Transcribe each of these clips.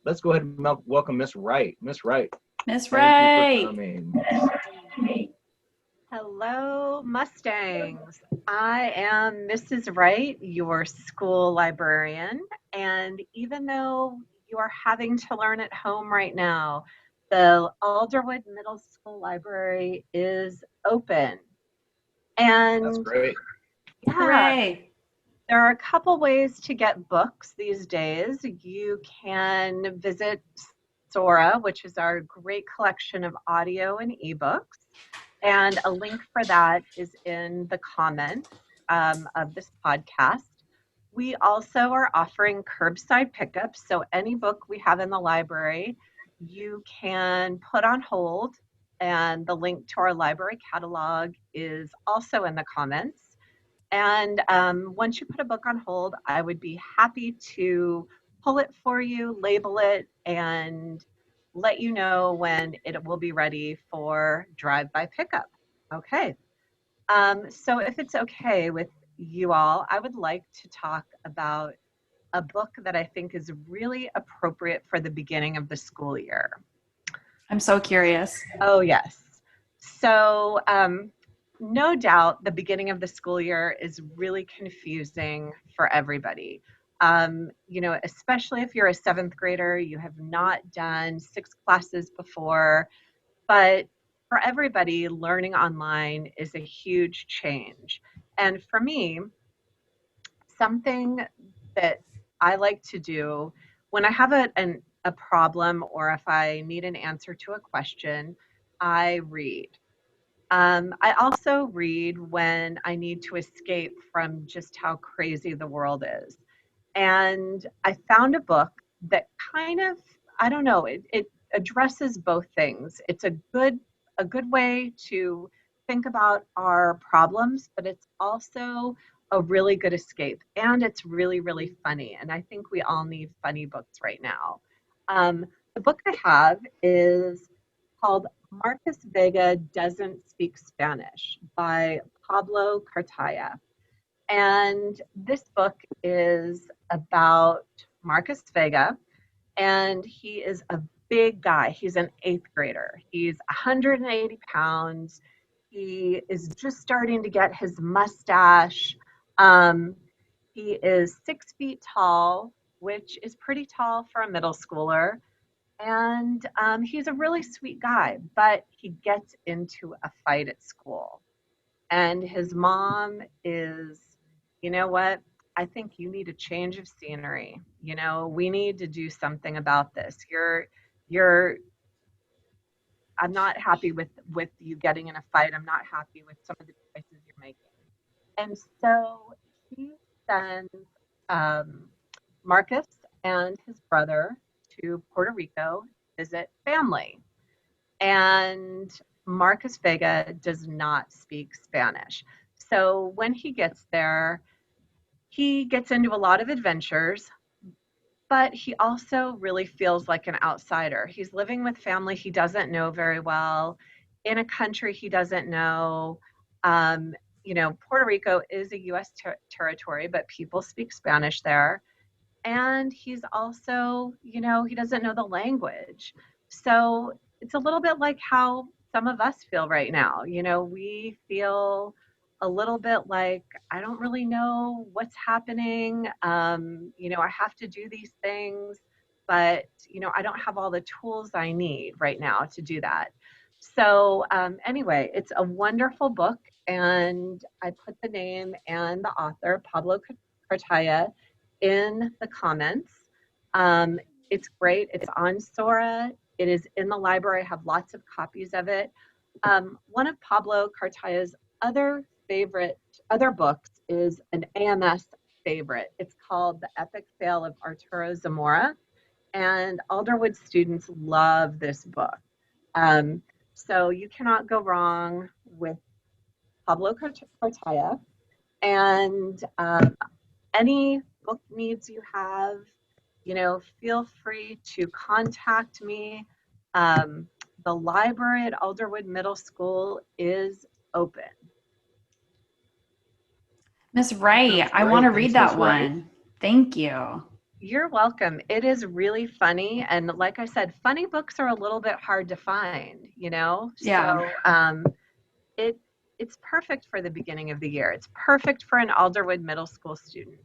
let's go ahead and welcome Miss Wright. Miss Wright, Miss thank you for Wright. coming. Hello, Mustangs. I am Mrs. Wright, your school librarian. And even though you are having to learn at home right now, the Alderwood Middle School Library is open. That's And great. yeah, Hooray. there are a couple ways to get books these days. You can visit Sora, which is our great collection of audio and ebooks. And a link for that is in the comments of this podcast. We also are offering curbside pickups. So any book we have in the library, you can put on hold. And the link to our library catalog is also in the comments. And once you put a book on hold, I would be happy to pull it for you, label it, and let you know when it will be ready for drive-by pickup. Okay. So if it's okay with you all, I would like to talk about a book that I think is really appropriate for the beginning of the school year. I'm so curious. Oh, yes. So, no doubt the beginning of the school year is really confusing for everybody. Especially if you're a seventh grader, you have not done 6 classes before, but for everybody, learning online is a huge change. And for me, something that I like to do when I have a problem or if I need an answer to a question, I read. I also read when I need to escape from just how crazy the world is. And I found a book that kind of, I don't know, it addresses both things. It's a good way to think about our problems, but it's also a really good escape. And it's really, really funny. And I think we all need funny books right now. The book I have is called Marcus Vega Doesn't Speak Spanish by Pablo Cartaya. And this book is about Marcus Vega, and he is a big guy. He's an eighth grader. He's 180 pounds. He is just starting to get his mustache. Um, he is 6 feet tall, which is pretty tall for a middle schooler. And he's a really sweet guy, but he gets into a fight at school. And his mom is, you know what? I think you need a change of scenery. We need to do something about this. You're I'm not happy with you getting in a fight. I'm not happy with some of the choices you're making. And so he sends um, Marcus and his brother to Puerto Rico to visit family. And Marcus Vega does not speak Spanish. So when he gets there, he gets into a lot of adventures, but he also really feels like an outsider. He's living with family he doesn't know very well, in a country he doesn't know. Um, Puerto Rico is a U.S. territory, but people speak Spanish there. And he's also, he doesn't know the language. So it's a little bit like how some of us feel right now. We feel a little bit like, I don't really know what's happening. I have to do these things, but, I don't have all the tools I need right now to do that. So anyway, it's a wonderful book. And I put the name and the author, Pablo Cartaya, in the comments. It's great. It's on Sora. It is in the library. I have lots of copies of it. One of Pablo Cartaya's other books is an AMS favorite. It's called The Epic Fail of Arturo Zamora, and Alderwood students love this book. So you cannot go wrong with Pablo Cartaya. And any book needs you have, feel free to contact me. Um, the library at Alderwood Middle School is open. Miss Wright, I want to read that one. Thank you. You're welcome. It is really funny. And like I said, funny books are a little bit hard to find, you know? Yeah. So it it's perfect for the beginning of the year. It's perfect for an Alderwood Middle School student.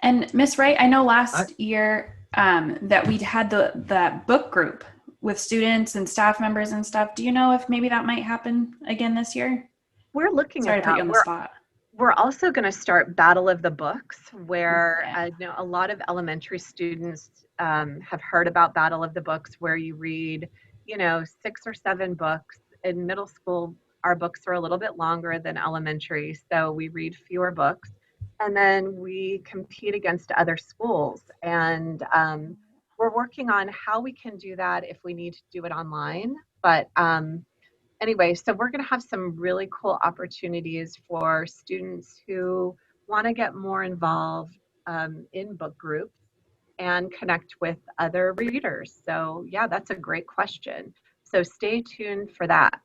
And Miss Wright, I know I, last year that we had the book group with students and staff members and stuff. Do you know if maybe that might happen again this year? We're looking Sorry at to put you that. on the spot. We're also going to start Battle of the Books, where Okay. you know, a lot of elementary students have heard about Battle of the Books, where you read, you know, 6 or 7 books. In middle school, our books are a little bit longer than elementary, so we read fewer books, and then we compete against other schools. And we're working on how we can do that if we need to do it online, but anyway, so we're going to have some really cool opportunities for students who want to get more involved in book groups and connect with other readers. So, yeah, that's a great question. So, stay tuned for that.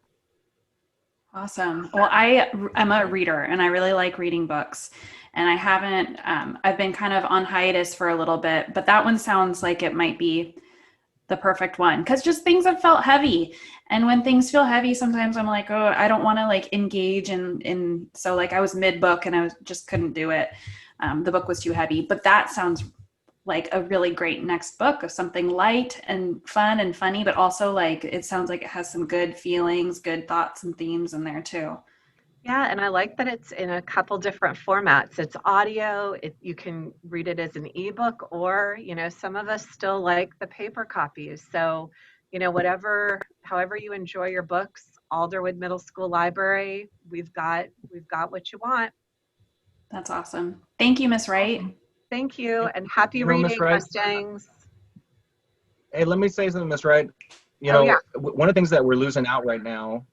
Awesome. Well, I'm a reader and I really like reading books. And I haven't, I've been kind of on hiatus for a little bit, but that one sounds like it might be the perfect one because just things have felt heavy. And when things feel heavy, sometimes I'm like, oh, I don't want to like engage so like I was mid book and just couldn't do it. The book was too heavy, but that sounds like a really great next book of something light and fun and funny, but also like it sounds like it has some good feelings, good thoughts and themes in there too. Yeah, and I like that it's in a couple different formats. It's audio, you can read it as an ebook, or, you know, some of us still like the paper copies. So, you know, however you enjoy your books, Alderwood Middle School Library, we've got what you want. That's awesome. Thank you, Miss Wright. awesome. Thank you, and happy Miss reading, Wright. Mustangs. Hey, let me say something, Miss Wright. Oh, yeah. One of the things that we're losing out right now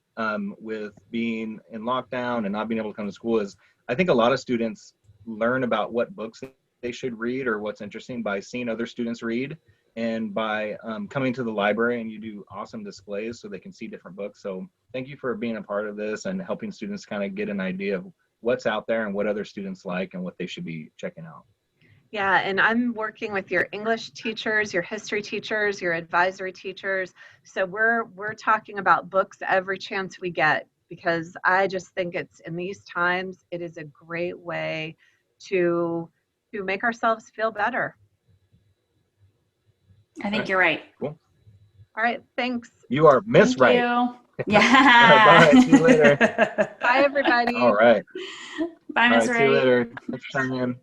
with being in lockdown and not being able to come to school is I think a lot of students learn about what books they should read or what's interesting by seeing other students read and by coming to the library, and you do awesome displays so they can see different books. So thank you for being a part of this and helping students kind of get an idea of what's out there and what other students like and what they should be checking out. Yeah, and I'm working with your English teachers, your history teachers, your advisory teachers. So we're talking about books every chance we get, because I just think it's in these times it is a great way to make ourselves feel better. I All think right, you're right. cool. All right, thanks. You are Miss Thank you. Wright. All right, Yeah. bye. See you later. Bye, everybody. All right. Bye, All Miss right, see you Wright. later. Thanks for coming in.